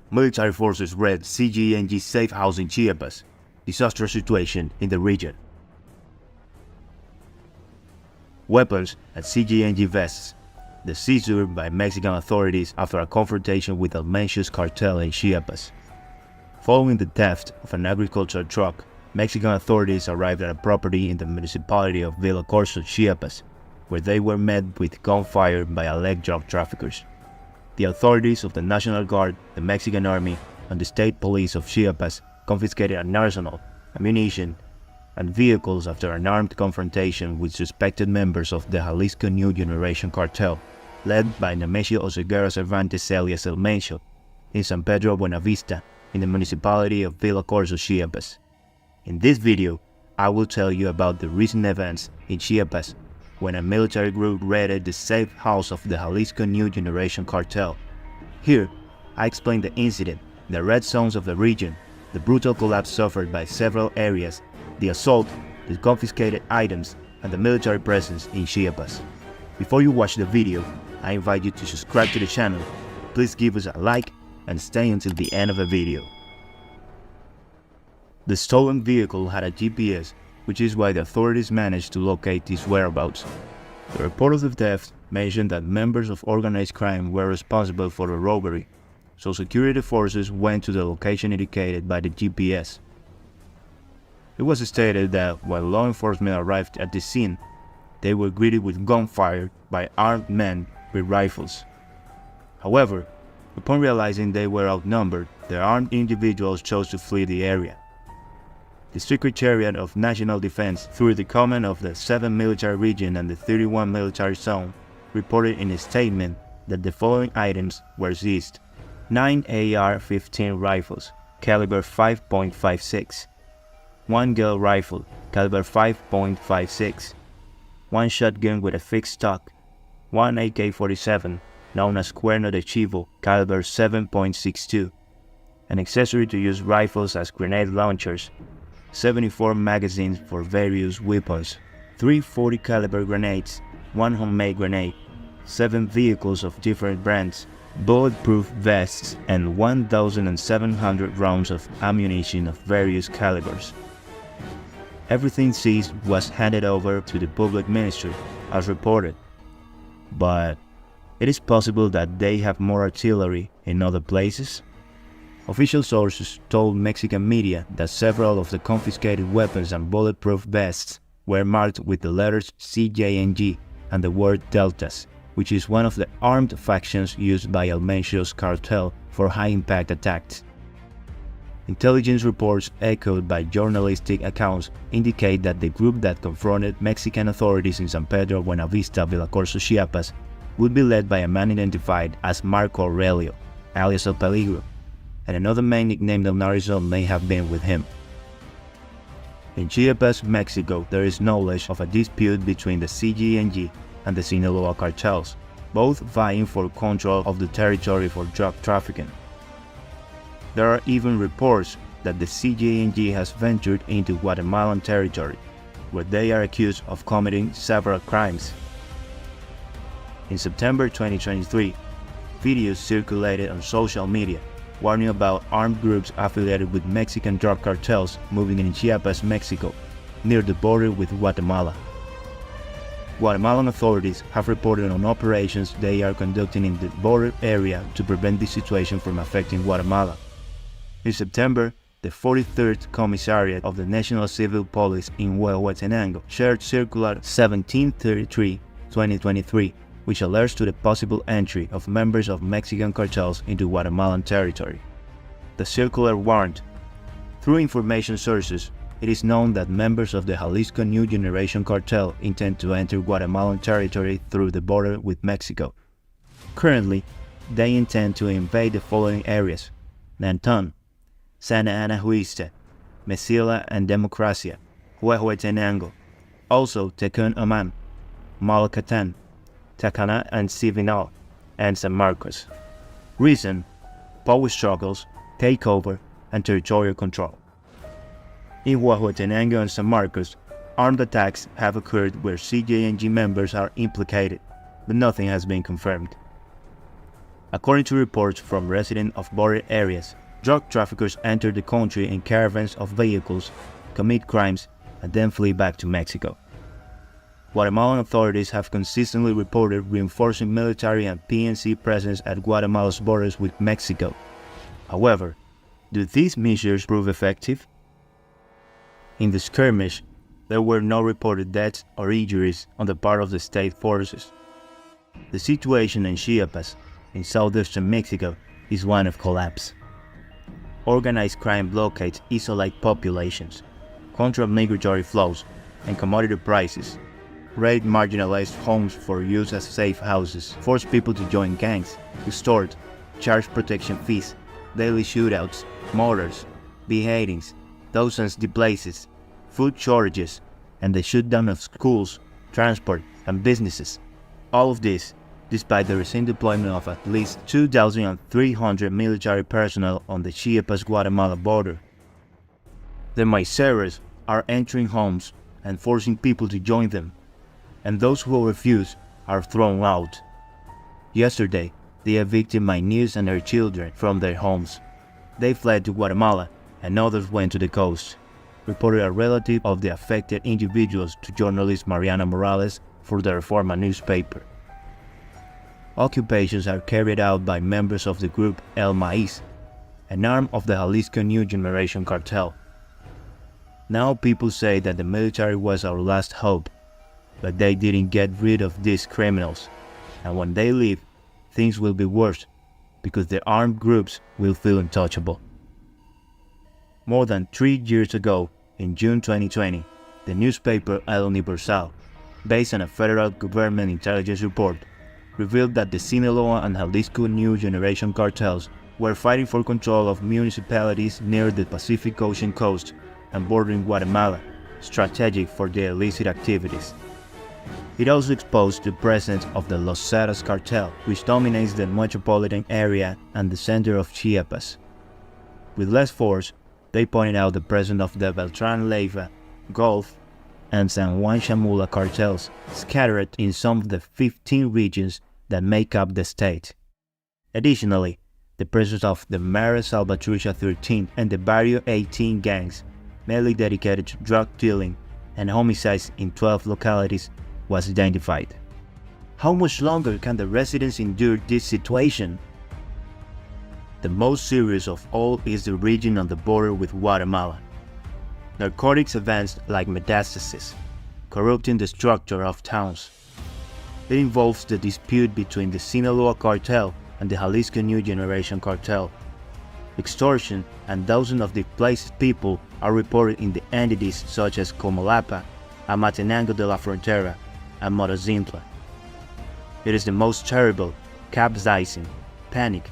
Military forces raid CJNG safe house in Chiapas. Disastrous situation in the region. Weapons at CJNG vests. The seizure by Mexican authorities after a confrontation with Almensio's cartel in Chiapas. Following the theft of an agricultural truck, Mexican authorities arrived at a property in the municipality of Villa Corso, Chiapas, where they were met with gunfire by alleged drug traffickers. The authorities of the National Guard, the Mexican Army, and the State Police of Chiapas confiscated an arsenal, ammunition, and vehicles after an armed confrontation with suspected members of the Jalisco New Generation Cartel, led by Nemesio Oseguera Cervantes alias El Mencho, in San Pedro Buenavista, in the municipality of Villa Corso, Chiapas. In this video, I will tell you about the recent events in Chiapas when a military group raided the safe house of the Jalisco New Generation Cartel. Here, I explain the incident, the red zones of the region, the brutal collapse suffered by several areas, the assault, the confiscated items, and the military presence in Chiapas. Before you watch the video, I invite you to subscribe to the channel. Please give us a like and stay until the end of the video. The stolen vehicle had a GPS, which is why the authorities managed to locate its whereabouts. The report of the theft mentioned that members of organized crime were responsible for the robbery, so security forces went to the location indicated by the GPS. It was stated that when law enforcement arrived at the scene, they were greeted with gunfire by armed men with rifles. However, upon realizing they were outnumbered, the armed individuals chose to flee the area. The Secretariat of National Defense, through the command of the 7th Military Region and the 31 Military Zone, reported in a statement that the following items were seized: 9 AR-15 rifles, caliber 5.56, 1 Gale rifle, caliber 5.56, 1 shotgun with a fixed stock, 1 AK-47, known as Cuerno de Chivo, caliber 7.62, an accessory to use rifles as grenade launchers, 74 magazines for various weapons, 3 40 caliber grenades, 1 homemade grenade, 7 vehicles of different brands, bulletproof vests, and 1,700 rounds of ammunition of various calibers. Everything seized was handed over to the public ministry, as reported, but it is possible that they have more artillery in other places. Official sources told Mexican media that several of the confiscated weapons and bulletproof vests were marked with the letters CJNG and the word Deltas, which is one of the armed factions used by Almensio's cartel for high-impact attacks. Intelligence reports echoed by journalistic accounts indicate that the group that confronted Mexican authorities in San Pedro Buenavista, Villa Corso, Chiapas, would be led by a man identified as Marco Aurelio, alias El Peligro, and another man nicknamed El Narizon may have been with him. In Chiapas, Mexico, there is knowledge of a dispute between the CJNG and the Sinaloa cartels, both vying for control of the territory for drug trafficking. There are even reports that the CJNG has ventured into Guatemalan territory, where they are accused of committing several crimes. In September 2023, videos circulated on social media warning about armed groups affiliated with Mexican drug cartels moving in Chiapas, Mexico, near the border with Guatemala. Guatemalan authorities have reported on operations they are conducting in the border area to prevent this situation from affecting Guatemala. In September, the 43rd Commissariat of the National Civil Police in Huehuetenango shared Circular 1733/2023, which alerts to the possible entry of members of Mexican cartels into Guatemalan territory. The circular warned, through information sources, it is known that members of the Jalisco New Generation Cartel intend to enter Guatemalan territory through the border with Mexico. Currently, they intend to invade the following areas: Nanton, Santa Ana Huiste, Mesilla and Democracia, Huehuetenango, also Tecún Amán, Malacatán, Tacana and Sivinal, and San Marcos. Reason: power struggles, takeover, and territorial control. In Huehuetenango and San Marcos, armed attacks have occurred where CJNG members are implicated, but nothing has been confirmed. According to reports from residents of border areas, drug traffickers enter the country in caravans of vehicles, commit crimes, and then flee back to Mexico. Guatemalan authorities have consistently reported reinforcing military and PNC presence at Guatemala's borders with Mexico. However, do these measures prove effective? In the skirmish, there were no reported deaths or injuries on the part of the state forces. The situation in Chiapas, in southeastern Mexico, is one of collapse. Organized crime blockades isolate populations, control migratory flows and commodity prices, raid marginalized homes for use as safe houses, force people to join gangs, extort, charge protection fees, daily shootouts, murders, beheadings, dozens displaced, food shortages, and the shutdown of schools, transport, and businesses. All of this, despite the recent deployment of at least 2,300 military personnel on the Chiapas-Guatemala border. The Maiceras are entering homes and forcing people to join them, and those who refuse are thrown out. Yesterday, they evicted my niece and her children from their homes. They fled to Guatemala, and others went to the coast, reported a relative of the affected individuals to journalist Mariana Morales for the Reforma newspaper. Occupations are carried out by members of the group El Maíz, an arm of the Jalisco New Generation Cartel. Now people say that the military was our last hope, but they didn't get rid of these criminals, and when they leave, things will be worse, because the armed groups will feel untouchable. More than 3 years ago, in June 2020, the newspaper El Universal, based on a federal government intelligence report, revealed that the Sinaloa and Jalisco New Generation Cartels were fighting for control of municipalities near the Pacific Ocean coast and bordering Guatemala, strategic for their illicit activities. It also exposed the presence of the Los Zetas cartel, which dominates the metropolitan area and the center of Chiapas. With less force, they pointed out the presence of the Beltran Leiva, Gulf, and San Juan Chamula cartels scattered in some of the 15 regions that make up the state. Additionally, the presence of the Mara Salvatrucha 13 and the Barrio 18 gangs, mainly dedicated to drug dealing and homicides in 12 localities, was identified. How much longer can the residents endure this situation? The most serious of all is the region on the border with Guatemala. Narcotics advanced like metastasis, corrupting the structure of towns. It involves the dispute between the Sinaloa cartel and the Jalisco New Generation Cartel. Extortion and thousands of displaced people are reported in the entities such as Comalapa, Amatenango de la Frontera, and Motocintla. It is the most terrible, capsizing, panic,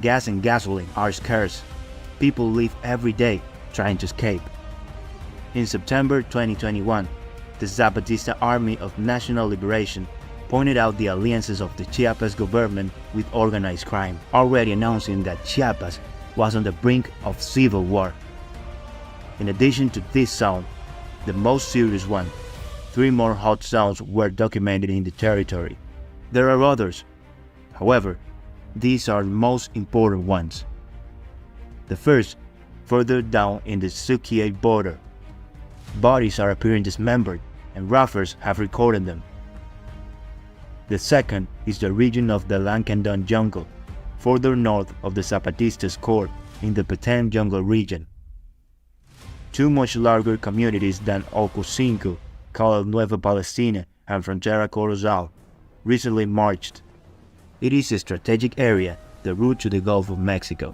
gas and gasoline are scarce. People live every day trying to escape. In September 2021, the Zapatista Army of National Liberation pointed out the alliances of the Chiapas government with organized crime, already announcing that Chiapas was on the brink of civil war. In addition to this zone, the most serious one, 3 more hot zones were documented in the territory. There are others. However, these are the most important ones. The first, further down in the Sucre border. Bodies are appearing dismembered, and robbers have recorded them. The second is the region of the Lancandon jungle, further north of the Zapatistas' core in the Petén jungle region. 2 much larger communities than Ocosinco, called Nueva Palestina and Frontera Corozal, recently merged. It is a strategic area, the route to the Gulf of Mexico.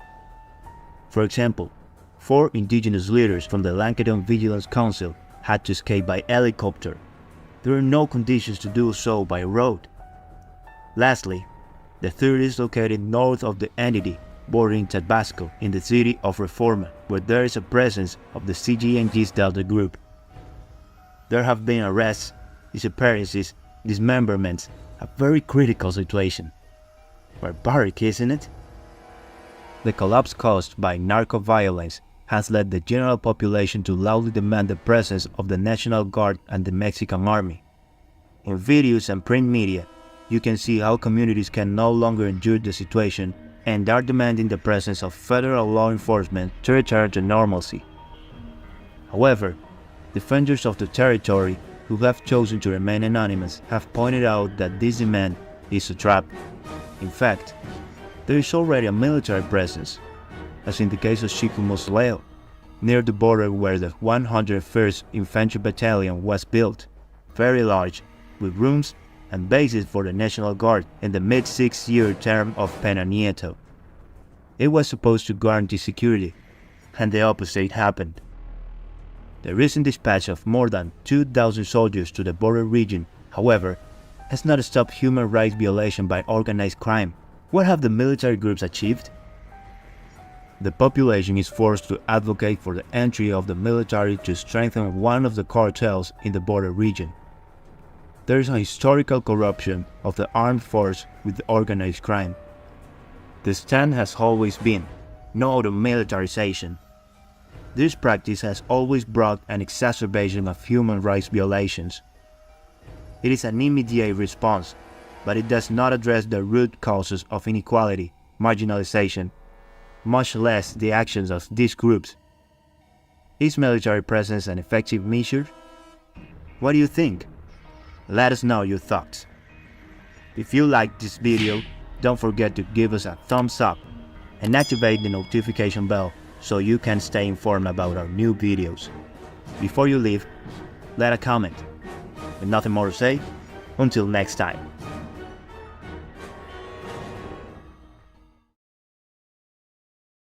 For example, 4 indigenous leaders from the Lancandon Vigilance Council had to escape by helicopter. There are no conditions to do so by road. Lastly, the third is located north of the entity bordering Tabasco in the city of Reforma, where there is a presence of the CJNG's Delta group. There have been arrests, disappearances, dismemberments, a very critical situation. Barbaric, isn't it? The collapse caused by narco-violence has led the general population to loudly demand the presence of the National Guard and the Mexican Army. In videos and print media, you can see how communities can no longer endure the situation and are demanding the presence of federal law enforcement to return to normalcy. However, defenders of the territory who have chosen to remain anonymous have pointed out that this demand is a trap. In fact, there is already a military presence, as in the case of Chico Mausoleo, near the border where the 101st Infantry Battalion was built, very large, with rooms and bases for the National Guard in the mid-6-year term of Peña Nieto. It was supposed to guarantee security, and the opposite happened. The recent dispatch of more than 2,000 soldiers to the border region, however, has not stopped human rights violation by organized crime. What have the military groups achieved? The population is forced to advocate for the entry of the military to strengthen one of the cartels in the border region. There is a historical corruption of the armed force with organized crime. The stand has always been no to militarization. This practice has always brought an exacerbation of human rights violations. It is an immediate response, but it does not address the root causes of inequality, marginalization, much less the actions of these groups. Is military presence an effective measure? What do you think? Let us know your thoughts. If you liked this video, don't forget to give us a thumbs up and activate the notification bell so you can stay informed about our new videos. Before you leave, let a comment. With nothing more to say, until next time.